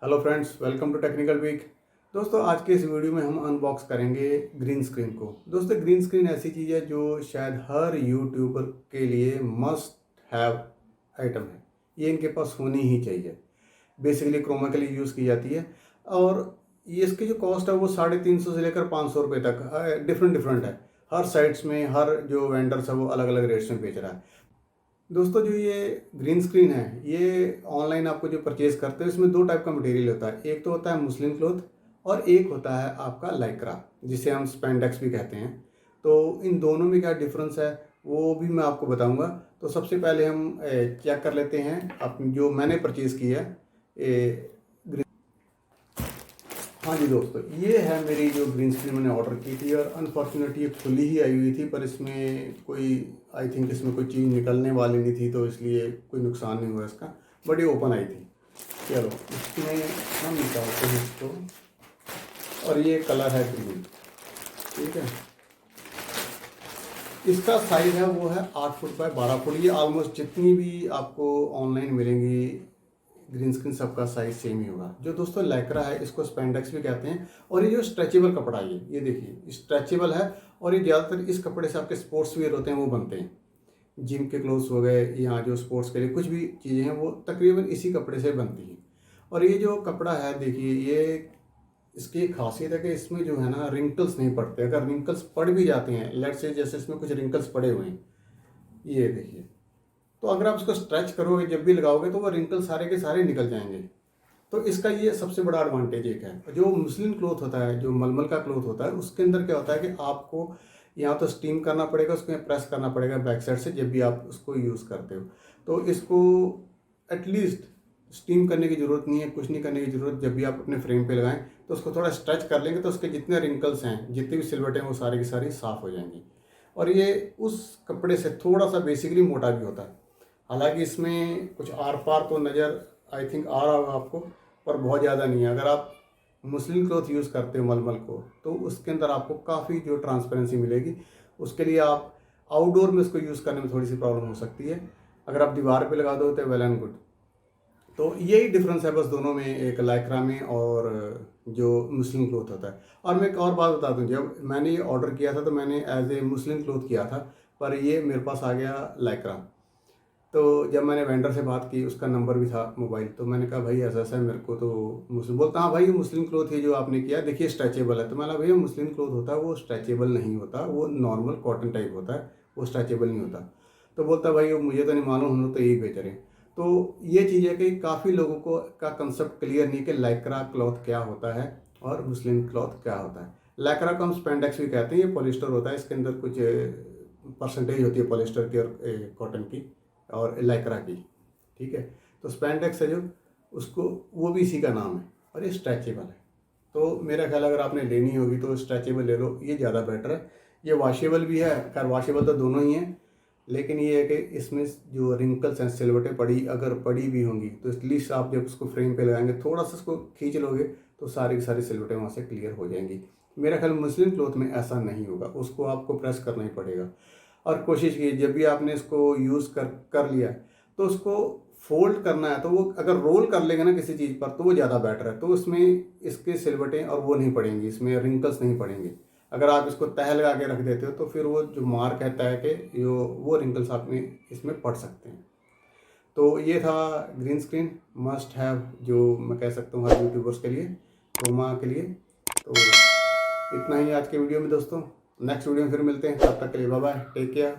Hello friends, welcome to technical week. दोस्तों, आज के इस वीडियो में हम अनबॉक्स करेंगे ग्रीन स्क्रीन को। दोस्तों, ग्रीन स्क्रीन ऐसी चीज़ है जो शायद हर यूट्यूबर के लिए मस्ट हैव आइटम है। ये इनके पास होनी ही चाहिए। बेसिकली क्रोमा के लिए यूज़ की जाती है और ये इसकी जो कॉस्ट है वो 350 से लेकर 500 रुपये तक डिफरेंट है। हर साइट्स में हर जो वेंडर्स है वो अलग अलग रेट्स में बेच रहा है। दोस्तों, जो ये ग्रीन स्क्रीन है ये ऑनलाइन आपको जो परचेज करते हैं इसमें दो टाइप का मटेरियल होता है। एक तो होता है मुस्लिम क्लॉथ और एक होता है आपका लाइक्रा, जिसे हम स्पेंडेक्स भी कहते हैं। तो इन दोनों में क्या डिफरेंस है वो भी मैं आपको बताऊंगा। तो सबसे पहले हम चेक कर लेते हैं अपनी जो मैंने परचेज़ की है। हाँ जी दोस्तों, ये है मेरी जो ग्रीन स्क्रीन मैंने ऑर्डर की थी और अनफॉर्चुनेटली ये खुली ही आई हुई थी, पर इसमें कोई आई थिंक इसमें कोई चीज़ निकलने वाली नहीं थी, तो इसलिए कोई नुकसान नहीं हुआ इसका। बट ये ओपन आई थी। चलो इसमें हम निकालते हैं इसको और ये कलर है ग्रीन। ठीक है, इसका साइज़ है वो है 8 फुट बाय 12 फुट। ये ऑलमोस्ट जितनी भी आपको ऑनलाइन मिलेंगी ग्रीन स्क्रीन सबका साइज सेम ही होगा। जो दोस्तों लैक्रा है इसको स्पेंडेक्स भी कहते हैं और ये जो स्ट्रेचेबल कपड़ा है ये देखिए स्ट्रेचेबल है और ये ज़्यादातर इस कपड़े से आपके स्पोर्ट्स वेयर होते हैं वो बनते हैं। जिम के क्लोथ्स हो गए या जो स्पोर्ट्स के लिए कुछ भी चीज़ें हैं वो तकरीबन इसी कपड़े से बनती हैं। और ये जो कपड़ा है देखिए, ये इसकी एक खासियत है कि इसमें जो है ना रिंकल्स नहीं पड़ते। अगर रिंकल्स पड़ भी जाते हैं, लेट से जैसे इसमें कुछ रिंकल्स पड़े हुए हैं, ये देखिए, तो अगर आप इसको स्ट्रेच करोगे जब भी लगाओगे तो वो रिंकल सारे के सारे निकल जाएंगे। तो इसका ये सबसे बड़ा एडवांटेज एक है। जो मुस्लिम क्लॉथ होता है, जो मलमल का क्लॉथ होता है, उसके अंदर क्या होता है कि आपको यहाँ तो स्टीम करना पड़ेगा, उसमें प्रेस करना पड़ेगा बैक साइड से जब भी आप उसको यूज़ करते हो। तो इसको एटलीस्ट स्टीम करने की ज़रूरत नहीं है, कुछ नहीं करने की ज़रूरत। जब भी आप अपने फ्रेम पे लगाएं तो उसको थोड़ा स्ट्रेच कर लेंगे तो उसके जितने रिंकल्स हैं, जितनी भी सिलवटें हैं, वो सारी की सारी साफ़ हो जाएंगी। और ये उस कपड़े से थोड़ा सा बेसिकली मोटा भी होता है। हालांकि इसमें कुछ आर पार तो नज़र आई थिंक आ रहा होगा आपको, पर बहुत ज़्यादा नहीं है। अगर आप मुस्लिम क्लॉथ यूज़ करते हो मलमल को, तो उसके अंदर आपको काफ़ी जो ट्रांसपेरेंसी मिलेगी। उसके लिए आप आउटडोर में उसको यूज़ करने में थोड़ी सी प्रॉब्लम हो सकती है। अगर आप दीवार पे लगा दो तो वेल एंड गुड। तो यही डिफरेंस है बस दोनों में, एक लाइक्रा में और जो मुस्लिम क्लॉथ होता है। और मैं एक और बात बता दूं, जब मैंने ये ऑर्डर किया था तो मैंने एज ए मुस्लिम क्लॉथ किया था, पर ये मेरे पास आ गया लाइक्रा। तो जब मैंने वेंडर से बात की, उसका नंबर भी था मोबाइल, तो मैंने कहा भाई ऐसा ऐसा है, मेरे को तो मुस्लिम। बोलता हाँ भाई ये मुस्लिम क्लॉथ है जो आपने किया, देखिए स्ट्रेचेबल है। तो मैंने भैया मुस्लिम क्लॉथ होता है वो स्ट्रेचेबल नहीं होता, वो नॉर्मल कॉटन टाइप होता है, वो स्ट्रेचेबल नहीं होता। तो बोलता भाई वो मुझे तो नहीं मालूम, हम लोग तो यही बेच रहे हैं। तो ये चीज़ है कि काफ़ी लोगों को का कंसेप्ट क्लियर नहीं कि लाइक्रा क्लॉथ क्या होता है और मुस्लिम क्लॉथ क्या होता है। लाइक्रा को हम स्पेंडेक्स भी कहते हैं। ये पॉलिस्टर होता है, इसके अंदर कुछ परसेंटेज होती है पॉलिस्टर की और कॉटन की और लाइक्रा की। ठीक है, तो स्पेंडेक्स है जो, उसको वो भी इसी का नाम है और ये स्ट्रेचेबल है। तो मेरा ख्याल अगर आपने लेनी होगी तो स्ट्रेचेबल ले लो, ये ज़्यादा बेटर है। ये वॉशेबल भी है, खैर वॉशेबल तो दोनों ही हैं, लेकिन ये है कि इसमें जो रिंकल्स हैं, सिलवटें अगर पड़ी भी होंगी तो एटलीस्ट आप जब उसको फ्रेम पे लगाएंगे, थोड़ा सा उसको खींच लोगे तो सारी की सारी सिलवटें वहाँ से क्लियर हो जाएंगी। मेरा ख्याल मुस्लिम क्लॉथ में ऐसा नहीं होगा, उसको आपको प्रेस करना ही पड़ेगा। और कोशिश कीजिए जब भी आपने इसको यूज़ कर लिया तो उसको फोल्ड करना है, तो वो अगर रोल कर लेंगे ना किसी चीज़ पर तो वो ज़्यादा बेटर है। तो इसमें इसके सिलवटें और वो नहीं पड़ेंगी, इसमें रिंकल्स नहीं पड़ेंगे। अगर आप इसको तह लगा के रख देते हो तो फिर वो जो मार्क है तह के, जो वो रिंकल्स आपने इसमें पड़ सकते हैं। तो ये था ग्रीन स्क्रीन मस्ट हैव, जो मैं कह सकता हूँ हर यूट्यूबर्स के लिए, क्रोमा के लिए। तो इतना ही आज के वीडियो में दोस्तों, नेक्स्ट वीडियो में फिर मिलते हैं, तब तक के लिए बाय बाय, टेक केयर।